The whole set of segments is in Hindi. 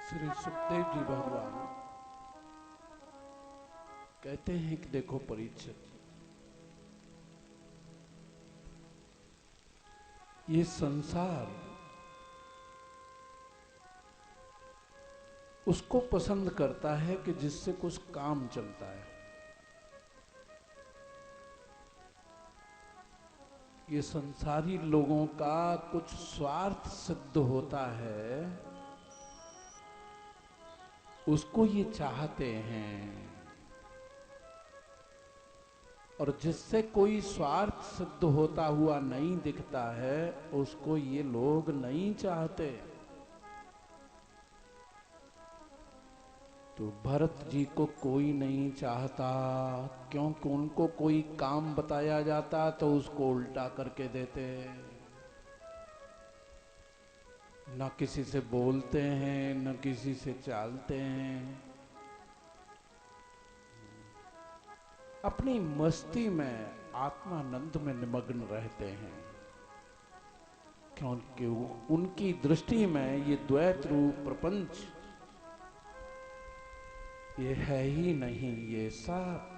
श्री सुखदेव जी भगवान कहते हैं कि देखो परीक्षित, ये संसार उसको पसंद करता है कि जिससे कुछ काम चलता है। ये संसारी लोगों का कुछ स्वार्थ सिद्ध होता है, उसको ये चाहते हैं। और जिससे कोई स्वार्थ सिद्ध होता हुआ नहीं दिखता है, उसको ये लोग नहीं चाहते। तो भरत जी को कोई नहीं चाहता, क्योंकि उनको कोई काम बताया जाता तो उसको उल्टा करके देते। न किसी से बोलते हैं, न किसी से चालते हैं, अपनी मस्ती में आत्मानंद में निमग्न रहते हैं। क्योंकि उनकी दृष्टि में ये द्वैत रूप प्रपंच ये है ही नहीं। ये सब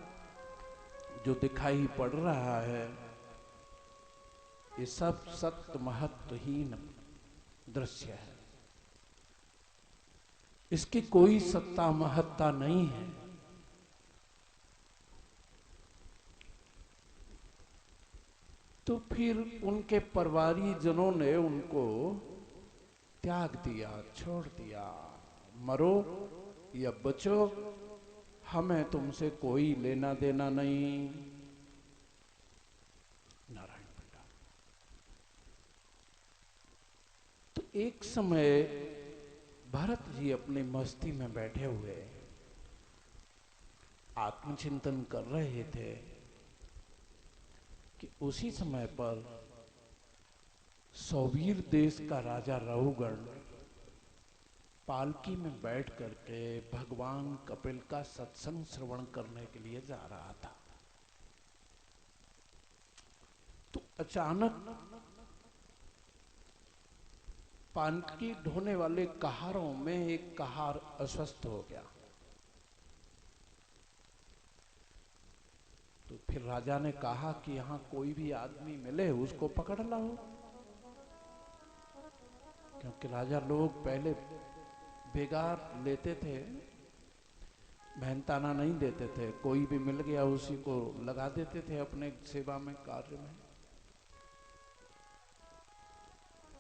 जो दिखाई पड़ रहा है, ये सब सत्य महत्वहीन दृश्य है। इसकी कोई सत्ता महत्ता नहीं है। तो फिर उनके परिवारी जनों ने उनको त्याग दिया, छोड़ दिया। मरो या बचो, हमें तुमसे कोई लेना देना नहीं। नारायण पंडा। तो एक समय भरत जी अपनी मस्ती में बैठे हुए आत्मचिंतन कर रहे थे कि उसी समय पर सौवीर देश का राजा रहुगण पालकी में बैठ करके भगवान कपिल का सत्संग श्रवण करने के लिए जा रहा था। तो अचानक पालकी ढोने वाले कहारों में एक कहार अस्वस्थ हो गया। तो फिर राजा ने कहा कि यहां कोई भी आदमी मिले उसको पकड़ लाओ। क्योंकि राजा लोग पहले बेगार लेते थे, मेहनताना नहीं देते थे। कोई भी मिल गया उसी को लगा देते थे अपने सेवा में, कार्य में।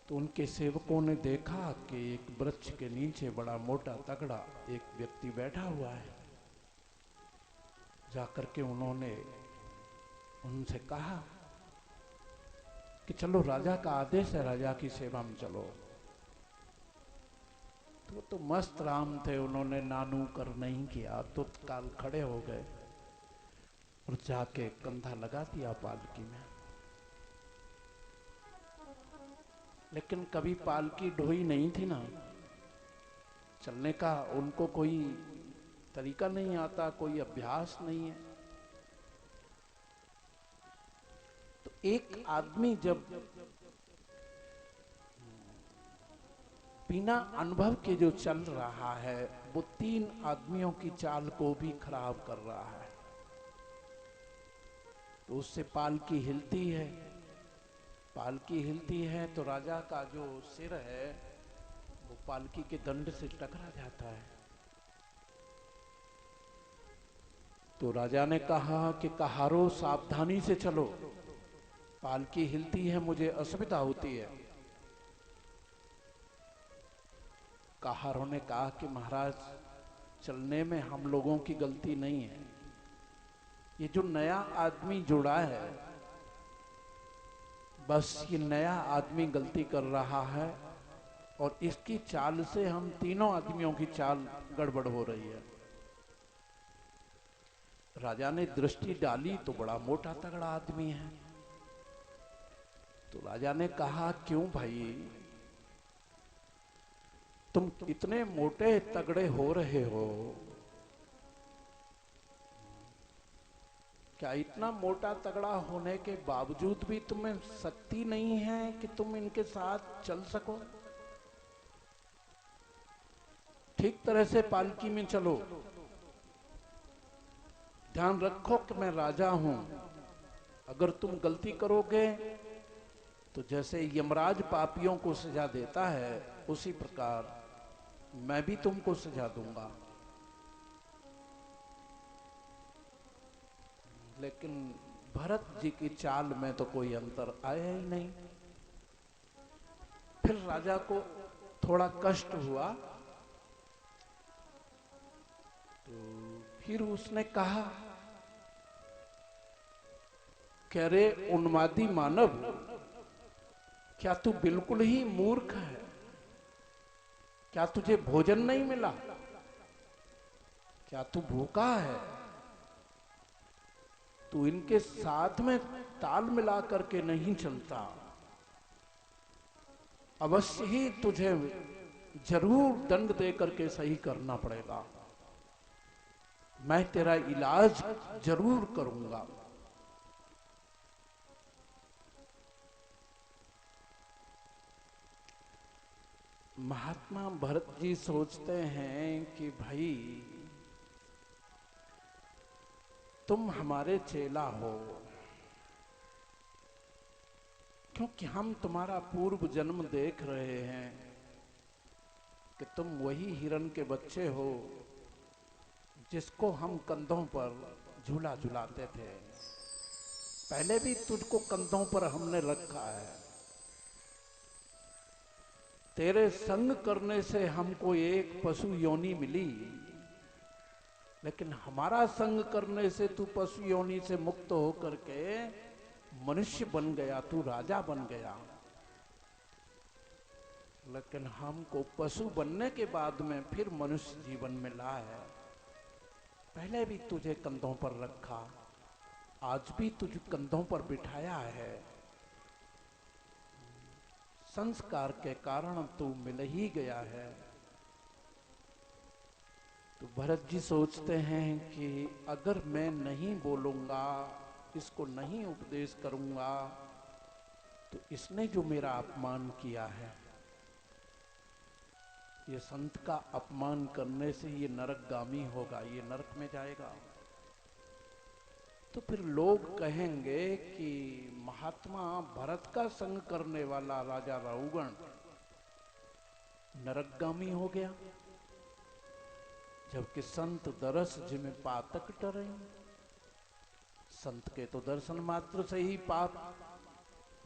तो उनके सेवकों ने देखा कि एक वृक्ष के नीचे बड़ा मोटा तगड़ा एक व्यक्ति बैठा हुआ है। जाकर के उन्होंने उनसे कहा कि चलो, राजा का आदेश है, राजा की सेवा में चलो। तो मस्त राम थे, उन्होंने नानू कर नहीं किया, तुत्काल खड़े हो गए और जाके कंधा लगा दिया पालकी में। लेकिन कभी पालकी ढोई नहीं थी ना, चलने का उनको कोई तरीका नहीं आता, कोई अभ्यास नहीं है। तो एक आदमी जब बिना अनुभव के जो चल रहा है, वो तीन आदमियों की चाल को भी खराब कर रहा है। तो उससे पालकी हिलती है। पालकी हिलती है तो राजा का जो सिर है वो पालकी के दंड से टकरा जाता है। तो राजा ने कहा कि कहारो सावधानी से चलो, पालकी हिलती है, मुझे असुविधा होती है। कहारों ने कहा कि महाराज, चलने में हम लोगों की गलती नहीं है। ये जो नया आदमी जुड़ा है, बस ये नया आदमी गलती कर रहा है और इसकी चाल से हम तीनों आदमियों की चाल गड़बड़ हो रही है। राजा ने दृष्टि डाली तो बड़ा मोटा तगड़ा आदमी है। तो राजा ने कहा, क्यों भाई, तुम इतने मोटे तगड़े हो रहे हो, क्या इतना मोटा तगड़ा होने के बावजूद भी तुम्हें शक्ति नहीं है कि तुम इनके साथ चल सको? ठीक तरह से पालकी में चलो। ध्यान रखो कि मैं राजा हूं। अगर तुम गलती करोगे तो जैसे यमराज पापियों को सजा देता है, उसी प्रकार मैं भी तुमको सजा दूंगा। लेकिन भरत जी की चाल में तो कोई अंतर आया ही नहीं। फिर राजा को थोड़ा कष्ट हुआ, तो फिर उसने कहा कि अरे उन्मादी मानव, क्या तू बिल्कुल ही मूर्ख है? क्या तुझे भोजन नहीं मिला? क्या तू भूखा है? तू इनके साथ में ताल मिला करके नहीं चलता। अवश्य ही तुझे जरूर दंड दे करके सही करना पड़ेगा। मैं तेरा इलाज जरूर करूंगा। महात्मा भरत जी सोचते हैं कि भाई तुम हमारे चेला हो, क्योंकि हम तुम्हारा पूर्व जन्म देख रहे हैं कि तुम वही हिरण के बच्चे हो जिसको हम कंधों पर झूला झुलाते थे। पहले भी तुझको कंधों पर हमने रखा है। तेरे संग करने से हमको एक पशु योनि मिली, लेकिन हमारा संग करने से तू पशु योनि से मुक्त होकर के मनुष्य बन गया, तू राजा बन गया। लेकिन हमको पशु बनने के बाद में फिर मनुष्य जीवन मिला है। पहले भी तुझे कंधों पर रखा, आज भी तुझे कंधों पर बिठाया है। संस्कार के कारण तू मिल ही गया है। तो भरत जी सोचते हैं कि अगर मैं नहीं बोलूंगा, इसको नहीं उपदेश करूंगा, तो इसने जो मेरा अपमान किया है, ये संत का अपमान करने से ये नरकगामी होगा, ये नरक में जाएगा। तो फिर लोग कहेंगे कि महात्मा भरत का संग करने वाला राजा राहुगण नरकगामी हो गया, जबकि संत दरस जिमें पातक टरे। संत के तो दर्शन मात्र से ही पाप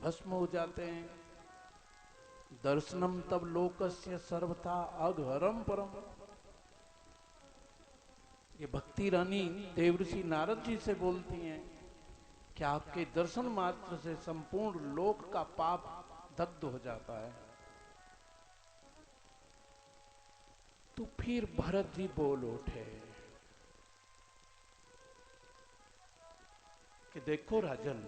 भस्म हो जाते हैं। दर्शनम तब लोकस्य सर्वथा अघहरम परम। ये भक्ति रानी देवर्षि नारद जी से बोलती हैं कि आपके दर्शन मात्र से संपूर्ण लोक का पाप दग्ध हो जाता है। तो फिर भरत जी बोल उठे कि देखो राजन,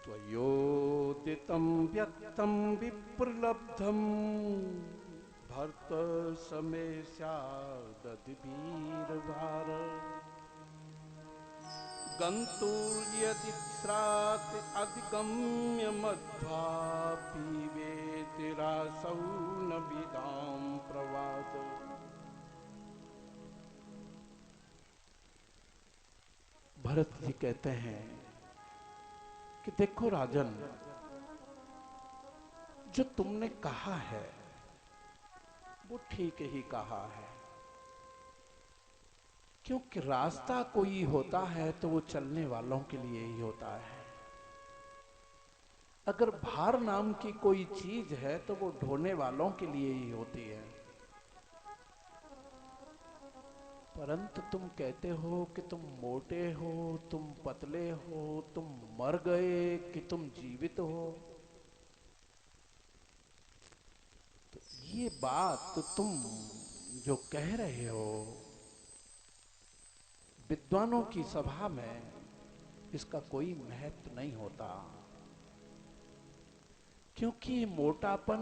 त्वयोदितं व्यक्तं विप्रलब्धं भर्त समय स्यादधिवीरभार। गन्तुर्यदिस्रात् अधिगम्य मध्वा पीवेति रासौ न विदां प्रवाद। भरत जी कहते हैं कि देखो राजन, जो तुमने कहा है वो ठीक ही कहा है, क्योंकि रास्ता कोई होता है तो वो चलने वालों के लिए ही होता है। अगर भार नाम की कोई चीज है तो वो ढोने वालों के लिए ही होती है। परंतु तुम कहते हो कि तुम मोटे हो, तुम पतले हो, तुम मर गए कि तुम जीवित हो। तो ये बात तो तुम जो कह रहे हो, विद्वानों की सभा में इसका कोई महत्व नहीं होता, क्योंकि ये मोटापन,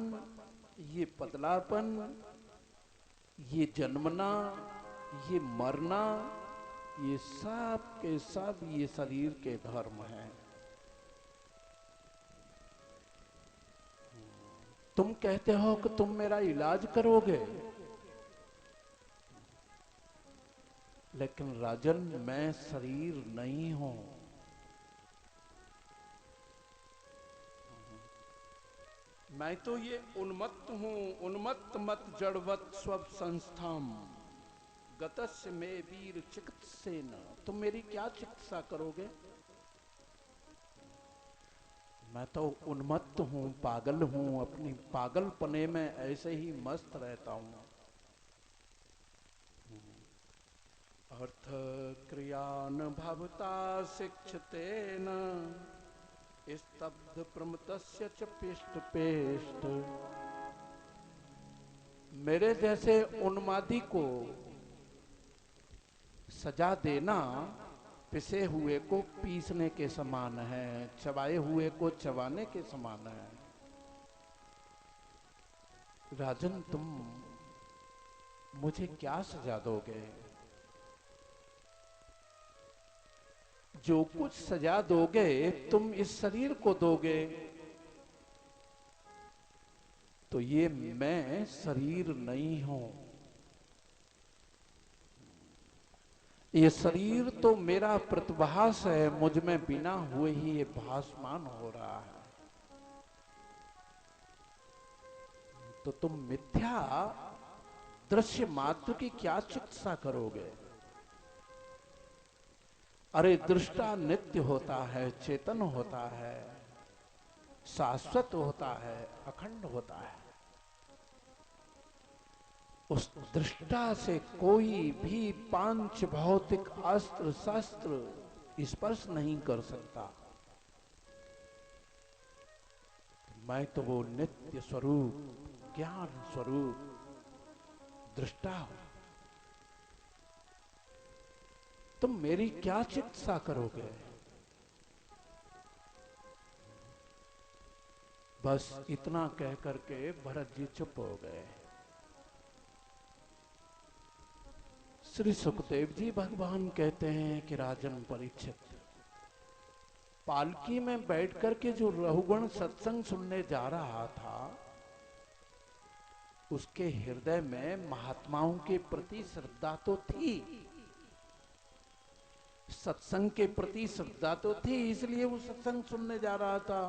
ये पतलापन, ये जन्मना, ये मरना, ये सब के सब ये शरीर के धर्म हैं। तुम कहते हो कि तुम मेरा इलाज करोगे, लेकिन राजन मैं शरीर नहीं हूं। मैं तो ये उन्मत्त हूं, उन्मत्त मत जड़वत स्व संस्थाम गतस्य में वीर चिकित्सेन। तुम मेरी क्या चिकित्सा करोगे? मैं तो उन्मत्त हूं, पागल हूं, अपनी पागलपने में ऐसे ही मस्त रहता हूं। अर्थ क्रियान भवता शिक्षतेन स्तब्ध प्रमतस्य च पिष्ट पेष्ट। मेरे जैसे उन्मादी को सजा देना पिसे हुए को पीसने के समान है, चबाए हुए को चबाने के समान है। राजन तुम मुझे क्या सजा दोगे? जो कुछ सजा दोगे तुम इस शरीर को दोगे, तो ये मैं शरीर नहीं हूं। ये शरीर तो मेरा प्रतिभास है, मुझ में बिना हुए ही ये भासमान हो रहा है। तो तुम मिथ्या दृश्य मात्र की क्या चिकित्सा करोगे? अरे दृष्टा नित्य होता है, चेतन होता है, शाश्वत होता है, अखंड होता है। उस दृष्टा से कोई भी पांच भौतिक अस्त्र शस्त्र स्पर्श नहीं कर सकता। मैं तो वो नित्य स्वरूप, ज्ञान स्वरूप दृष्टा हूं। तुम मेरी क्या चिकित्सा करोगे? बस इतना कह करके भरत जी चुप हो गए। श्री सुखदेव जी भगवान कहते हैं कि राजन परीक्षित, पालकी में बैठ करके जो रहुगण सत्संग सुनने जा रहा था, उसके हृदय में महात्माओं के प्रति श्रद्धा तो थी, सत्संग के प्रति श्रद्धा तो थी, इसलिए वो सत्संग सुनने जा रहा था।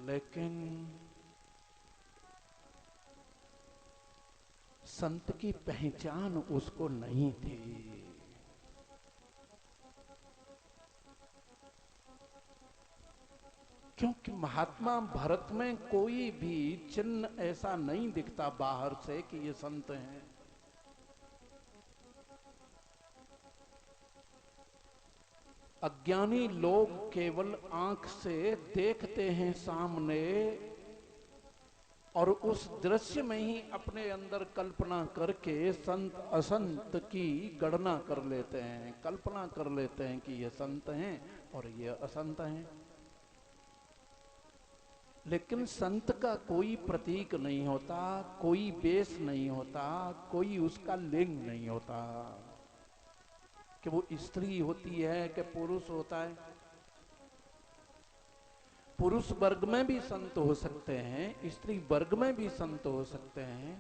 लेकिन संत की पहचान उसको नहीं थी। क्योंकि महात्मा भरत में कोई भी चिन्ह ऐसा नहीं दिखता बाहर से कि ये संत हैं। अज्ञानी लोग केवल आंख से देखते हैं सामने, और उस दृश्य में ही अपने अंदर कल्पना करके संत असंत की गणना कर लेते हैं, कल्पना कर लेते हैं कि ये संत हैं और ये असंत हैं। लेकिन संत का कोई प्रतीक नहीं होता, कोई वेश नहीं होता, कोई उसका लिंग नहीं होता कि वो स्त्री होती है कि पुरुष होता है। पुरुष वर्ग में भी संत हो सकते हैं, स्त्री वर्ग में भी संत हो सकते हैं।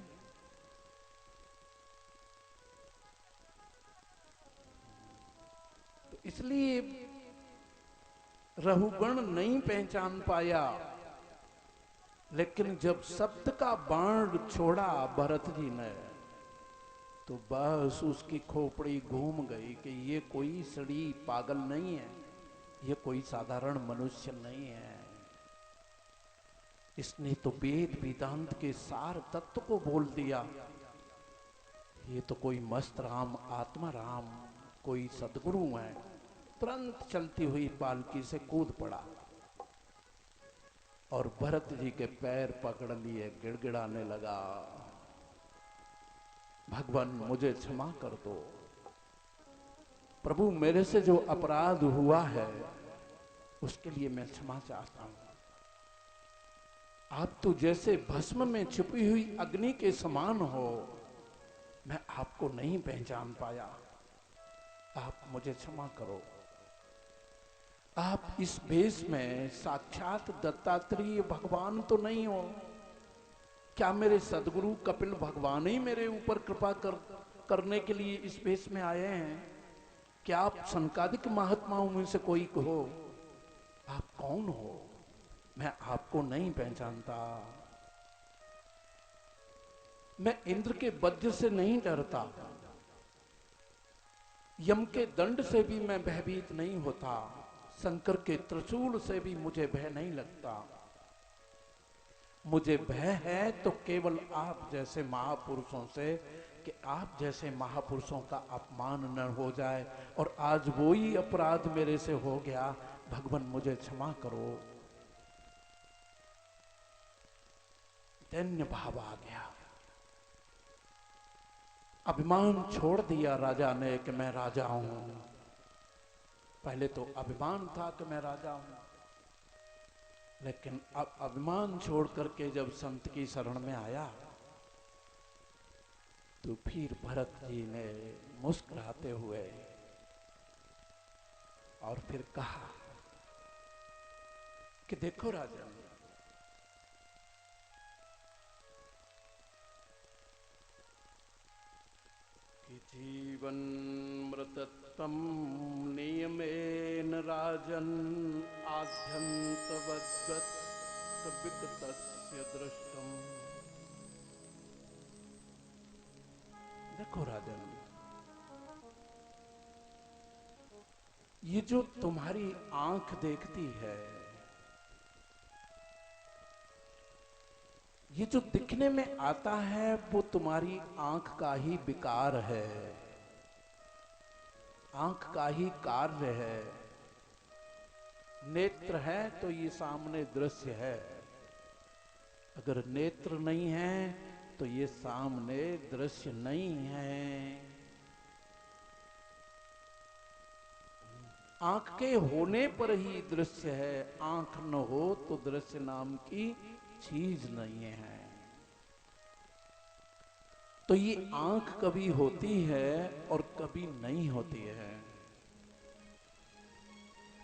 तो इसलिए रहुगण नहीं पहचान पाया। लेकिन जब शब्द का बाण छोड़ा भरत जी ने, तो बस उसकी खोपड़ी घूम गई कि ये कोई सड़ी पागल नहीं है, ये कोई साधारण मनुष्य नहीं है। इसने तो वेद वेदांत के सार तत्व को बोल दिया। ये तो कोई मस्त राम, आत्मा राम, कोई सदगुरु है। तुरंत चलती हुई पालकी से कूद पड़ा और भरत जी के पैर पकड़ लिए, गिड़गिड़ाने लगा, भगवान मुझे क्षमा कर दो प्रभु, मेरे से जो अपराध हुआ है उसके लिए मैं क्षमा चाहता हूं। आप तो जैसे भस्म में छुपी हुई अग्नि के समान हो, मैं आप आपको नहीं पहचान पाया, आप मुझे क्षमा करो। आप इस भेष में साक्षात दत्तात्रेय भगवान तो नहीं हो? क्या मेरे सदगुरु कपिल भगवान ही मेरे ऊपर कृपा करने के लिए इस भेष में आए हैं? क्या आप सनकादिक महात्माओं में से कोई हो? आप कौन हो? मैं आपको नहीं पहचानता। मैं इंद्र के वज्र से नहीं डरता, यम के दंड से भी मैं भयभीत नहीं होता, शंकर के त्रिशूल से भी मुझे भय नहीं लगता। मुझे भय है तो केवल आप जैसे महापुरुषों से, कि आप जैसे महापुरुषों का अपमान न हो जाए, और आज वो ही अपराध मेरे से हो गया। भगवान मुझे क्षमा करो। दैन्य भाव आ गया, अभिमान छोड़ दिया राजा ने कि मैं राजा हूं। पहले तो अभिमान था कि मैं राजा हूं, लेकिन अब अभिमान छोड़ करके जब संत की शरण में आया, तो फिर भरत जी ने मुस्कुराते हुए और फिर कहा कि देखो राजन, कि जीवन मृतत्वं नियमेन राजन आद्यन्तवद्गत विगतस्य दृष्टम। देखो राजन, ये जो तुम्हारी आंख देखती है, ये जो दिखने में आता है, वो तुम्हारी आंख का ही विकार है, आंख का ही कार्य है। नेत्र है तो ये सामने दृश्य है, अगर नेत्र नहीं है तो ये सामने दृश्य नहीं है। आंख के होने पर ही दृश्य है, आंख न हो तो दृश्य नाम की चीज नहीं है। तो ये आंख कभी होती है और कभी नहीं होती है।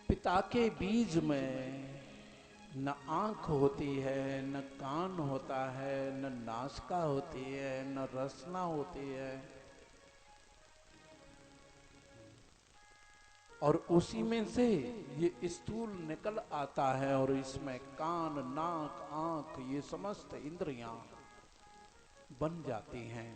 पिता के बीज में न आंख होती है, न कान होता है, न नासिका होती है, न रसना होती है, और उसी में से ये स्थूल निकल आता है, और इसमें कान, नाक, आंख, ये समस्त इंद्रियां बन जाती हैं।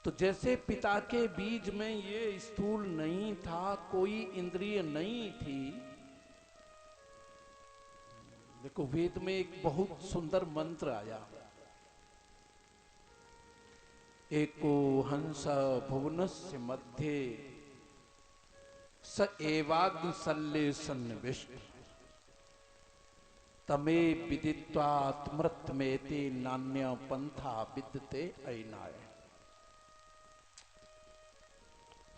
तो जैसे पिता के बीज में ये स्थूल नहीं था, कोई इंद्रिय नहीं थी। देखो वेद में एक बहुत सुंदर मंत्र आया, एको हंस भुवनस्य मध्ये स एवाग्न सल्ले सन्निविष्ट तमे विदित्वात्मृत में ते नान्य पंथा विद्यते ऐनाय।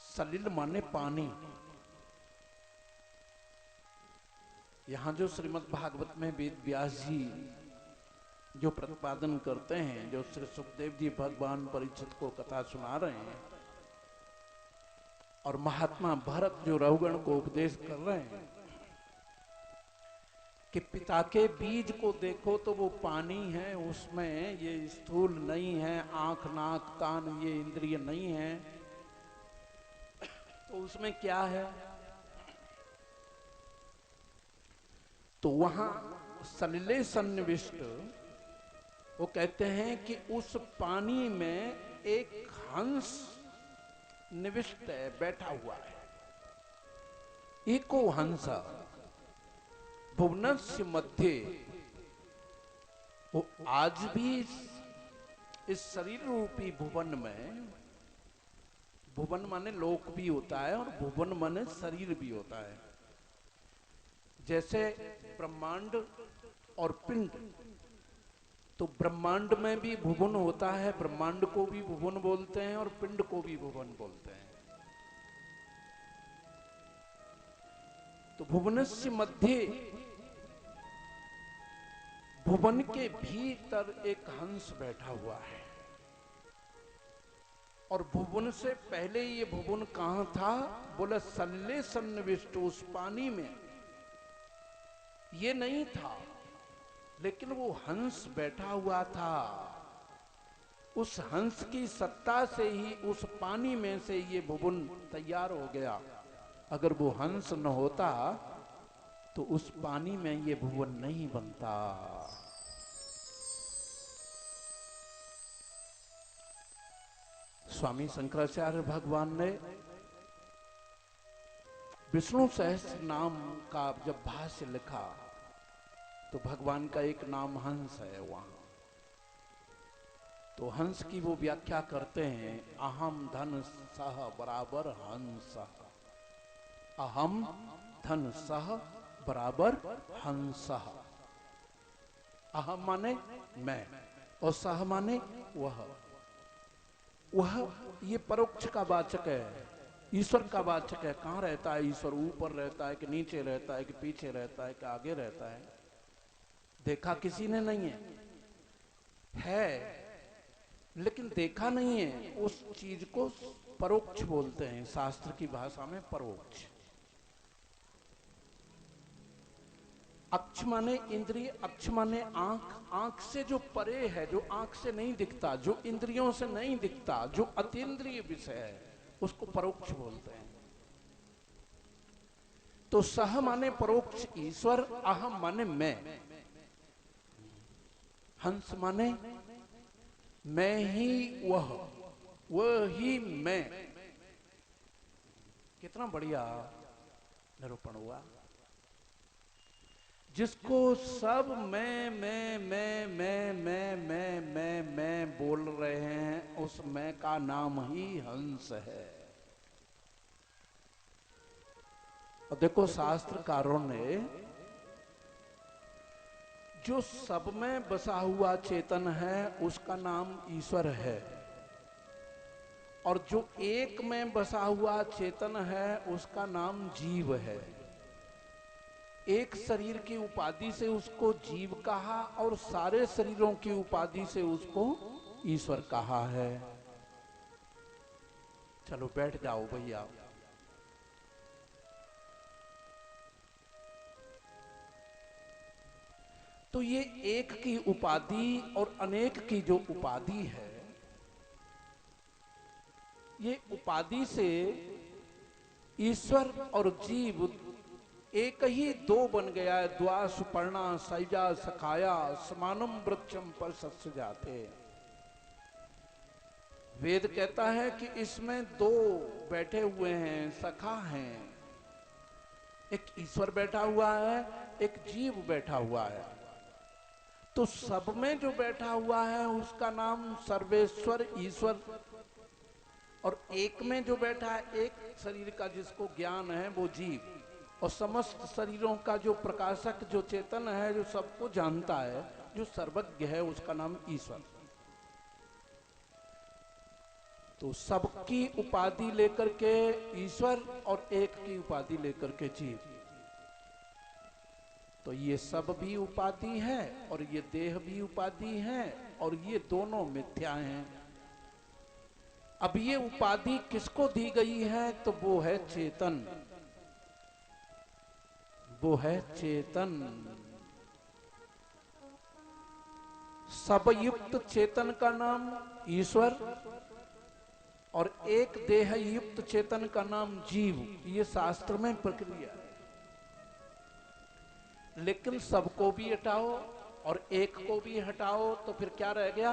सलिल माने पानी। यहां जो श्रीमद् भागवत में वेद व्यास जी जो प्रतिपादन करते हैं, जो श्री सुखदेव जी भगवान परीक्षित को कथा सुना रहे हैं, और महात्मा भरत जो रघुगण को उपदेश कर रहे हैं कि पिता के बीज को देखो तो वो पानी है, उसमें ये स्थूल नहीं है, आंख, नाक, कान, ये इंद्रिय नहीं है, तो उसमें क्या है? तो वहां सलिले सन्निविष्ट, वो कहते हैं कि उस पानी में एक हंस निविष्ट है, बैठा हुआ है। एको हंस भुवनस्य मध्य, वो आज भी इस शरीर रूपी भुवन में, भुवन माने लोक भी होता है और भुवन माने शरीर भी होता है। जैसे ब्रह्मांड और पिंड, तो ब्रह्मांड में भी भुवन होता है, ब्रह्मांड को भी भुवन बोलते हैं और पिंड को भी भुवन बोलते हैं। तो भुवनस्य मध्य, भुवन के भीतर एक हंस बैठा हुआ है। और भुवन से पहले ये भुवन कहां था? बोले सल्ले सन्निविष्ट, उस पानी में। ये नहीं था, लेकिन वो हंस बैठा हुआ था। उस हंस की सत्ता से ही उस पानी में से ये भुवन तैयार हो गया। अगर वो हंस न होता तो उस पानी में ये भुवन नहीं बनता। स्वामी शंकराचार्य भगवान ने विष्णु सहस्त्र नाम का जब भाष्य लिखा तो भगवान का एक नाम हंस है वहां। तो हंस की वो व्याख्या करते हैं, अहम धन सह बराबर हंस। अहम धन सह बराबर हंस। अहम माने मैं और सह माने वह। ये परोक्ष का वाचक है, ईश्वर का वाचक है। कहाँ रहता है ईश्वर? ऊपर रहता है कि नीचे रहता है कि पीछे रहता है कि आगे रहता है? देखा किसी ने नहीं है, लेकिन देखा नहीं है। उस चीज को परोक्ष बोलते हैं, शास्त्र की भाषा में परोक्ष। अक्ष माने इंद्रिय, अक्ष माने आंख। आंख से जो परे है, जो आंख से नहीं दिखता, जो इंद्रियों से नहीं दिखता, जो अतीन्द्रिय विषय है, उसको परोक्ष बोलते हैं। तो सह माने परोक्ष ईश्वर, अहम माने मैं, हंस माने मैं ही वह ही मैं। कितना बढ़िया निरूपण हुआ। जिसको सब मैं बोल रहे हैं, उस मैं का नाम ही हंस है। और देखो शास्त्रकारों ने जो सब में बसा हुआ चेतन है उसका नाम ईश्वर है, और जो एक में बसा हुआ चेतन है उसका नाम जीव है। एक शरीर की उपाधि से उसको जीव कहा और सारे शरीरों की उपाधि से उसको ईश्वर कहा है। चलो बैठ जाओ भैया। तो ये एक की उपाधि और अनेक की जो उपाधि है, ये उपाधि से ईश्वर और जीव एक ही दो बन गया है। द्वा सुपर्णा सैजा सखाया समानम वृक्षम पर सत्य जाते। वेद कहता है कि इसमें दो बैठे हुए हैं, सखा हैं। एक ईश्वर बैठा हुआ है, एक जीव बैठा हुआ है। तो सब में जो बैठा हुआ है उसका नाम सर्वेश्वर ईश्वर, और एक में जो बैठा है, एक शरीर का जिसको ज्ञान है, वो जीव। और समस्त शरीरों का जो प्रकाशक, जो चेतन है, जो सबको जानता है, जो सर्वज्ञ है, उसका नाम ईश्वर। तो सबकी उपाधि लेकर के ईश्वर और एक की उपाधि लेकर के जीव। तो ये सब भी उपाधि है और ये देह भी उपाधि है, और ये दोनों मिथ्या हैं। अब ये उपाधि किसको दी गई है? तो वो है चेतन, वो है चेतन। सबयुक्त चेतन का नाम ईश्वर और एक देह युक्त चेतन का नाम जीव। ये शास्त्र में प्रक्रिया है। लेकिन सबको भी हटाओ और एक को भी हटाओ तो फिर क्या रह गया?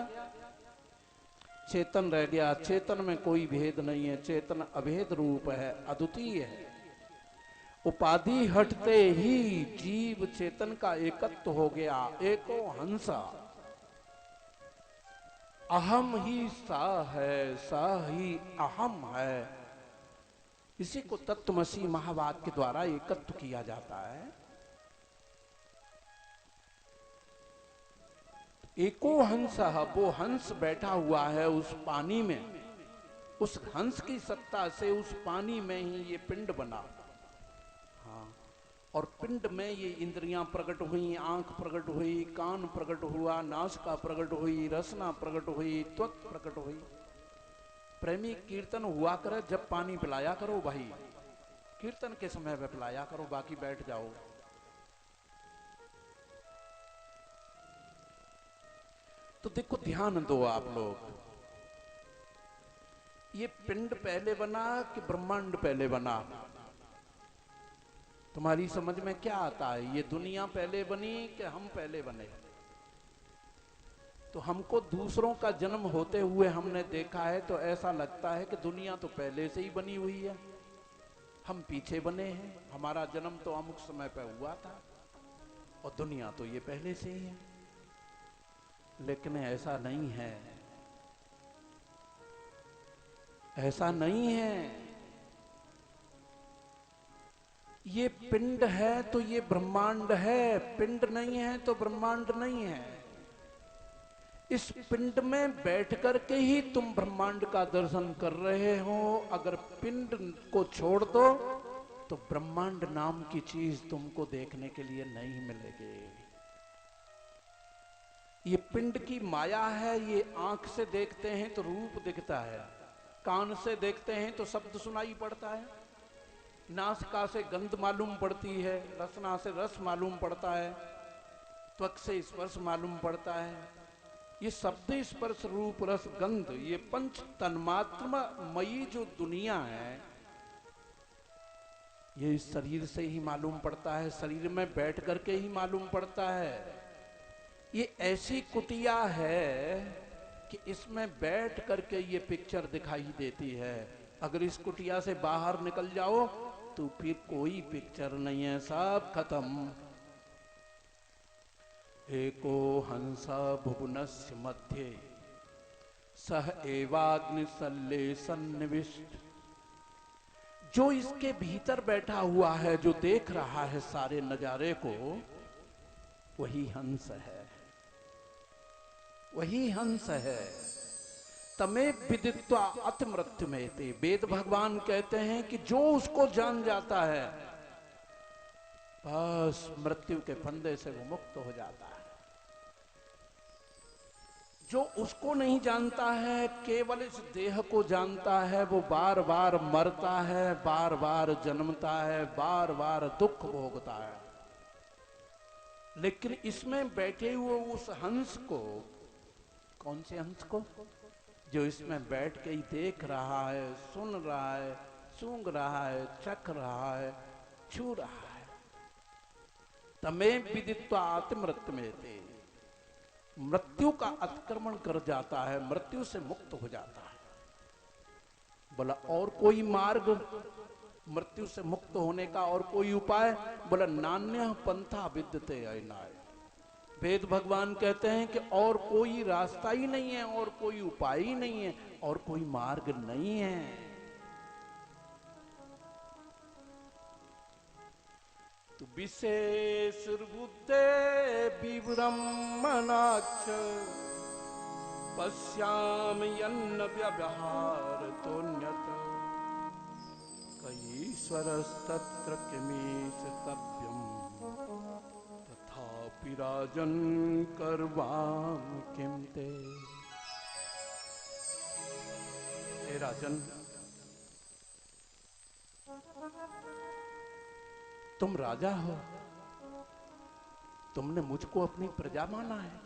चेतन रह गया। चेतन में कोई भेद नहीं है, चेतन अभेद रूप है, अद्वितीय है। उपाधि हटते ही जीव चेतन का एकत्व हो गया, एको हंसा। अहम ही सा है, सा ही अहम है। इसी को तत्वमसी महावाक्य के द्वारा एकत्व किया जाता है। एको हंस, वो हंस बैठा हुआ है उस पानी में। उस हंस की सत्ता से उस पानी में ही ये पिंड बना। हाँ, और पिंड में ये इंद्रियां प्रकट हुई, आंख प्रकट हुई, कान प्रकट हुआ, नासिका प्रकट हुई, रसना प्रकट हुई, त्वक प्रकट हुई। प्रेमी कीर्तन हुआ करे जब पानी पिलाया करो भाई, कीर्तन के समय में पिलाया करो, बाकी बैठ जाओ। तो देखो ध्यान दो आप लोग, ये पिंड पहले बना कि ब्रह्मांड पहले बना? तुम्हारी समझ में क्या आता है? ये दुनिया पहले बनी कि हम पहले बने? तो हमको दूसरों का जन्म होते हुए हमने देखा है तो ऐसा लगता है कि दुनिया तो पहले से ही बनी हुई है, हम पीछे बने हैं, हमारा जन्म तो अमुक समय पर हुआ था और दुनिया तो ये पहले से ही है। लेकिन ऐसा नहीं है, ऐसा नहीं है। ये पिंड है तो ये ब्रह्मांड है, पिंड नहीं है तो ब्रह्मांड नहीं है। इस पिंड में बैठ करके ही तुम ब्रह्मांड का दर्शन कर रहे हो। अगर पिंड को छोड़ दो तो ब्रह्मांड नाम की चीज तुमको देखने के लिए नहीं मिलेगी। ये पिंड की माया है। ये आंख से देखते हैं तो रूप दिखता है, कान से देखते हैं तो शब्द सुनाई पड़ता है, नासिका से गंध मालूम पड़ती है, रसना से रस मालूम पड़ता है, त्वक से स्पर्श मालूम पड़ता है। ये शब्द स्पर्श रूप रस गंध, ये पंच तन्मात्र मयी जो दुनिया है, ये इस शरीर से ही मालूम पड़ता है, शरीर में बैठ करके ही मालूम पड़ता है। ये ऐसी कुटिया है कि इसमें बैठ करके ये पिक्चर दिखाई देती है। अगर इस कुटिया से बाहर निकल जाओ तो फिर कोई पिक्चर नहीं है, सब खत्म। एको हंसा भुवनस्य मध्ये सह एवाग्नि सल्ले सन्निविष्ट। जो इसके भीतर बैठा हुआ है, जो देख रहा है सारे नजारे को, वही हंस है, वही हंस है। तमे विदित्वा अति मृत्यु में थे। वेद भगवान कहते हैं कि जो उसको जान जाता है बस मृत्यु के फंदे से वो मुक्त हो जाता है। जो उसको नहीं जानता है, केवल इस देह को जानता है, वो बार बार मरता है, बार बार जन्मता है, बार बार दुख भोगता है। लेकिन इसमें बैठे हुए उस हंस को, कौन से हंस को? जो इसमें बैठ के ही देख रहा है, सुन रहा है, सूंघ रहा है, चख रहा है, छू रहा है। तमे विदित्वा अति मृत्यु में थे। मृत्यु का अतिक्रमण कर जाता है, मृत्यु से मुक्त हो जाता है। बोला और कोई मार्ग मृत्यु से मुक्त होने का, और कोई उपाय? बोला नान्य पंथा विद्यते अयनाय। वेद भगवान कहते हैं कि और कोई रास्ता ही नहीं है, और कोई उपाय ही नहीं है, और कोई मार्ग नहीं है। तो विशेष बुद्धे विब्रह्मणाक्ष पश्याम यन्न व्यवहार तोन्यत कईश्वरस्तत्र किमीश तव्यम तथापि राजन कर्वाम किमते। हे राजन, तुम राजा हो, तुमने मुझको अपनी प्रजा माना है।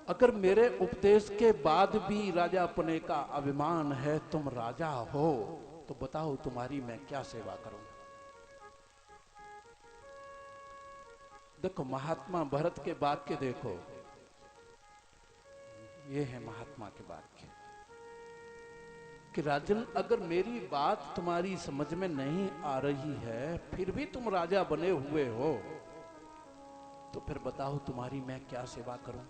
अगर मेरे उपदेश के बाद भी राजापने का अभिमान है, तुम राजा हो, तो बताओ तुम्हारी मैं क्या सेवा करूं? देखो महात्मा भरत के वाक्य देखो, ये है महात्मा के वाक्य कि राजन, अगर मेरी बात तुम्हारी समझ में नहीं आ रही है, फिर भी तुम राजा बने हुए हो, तो फिर बताओ तुम्हारी मैं क्या सेवा करूं?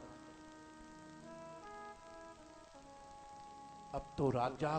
अब तो राजा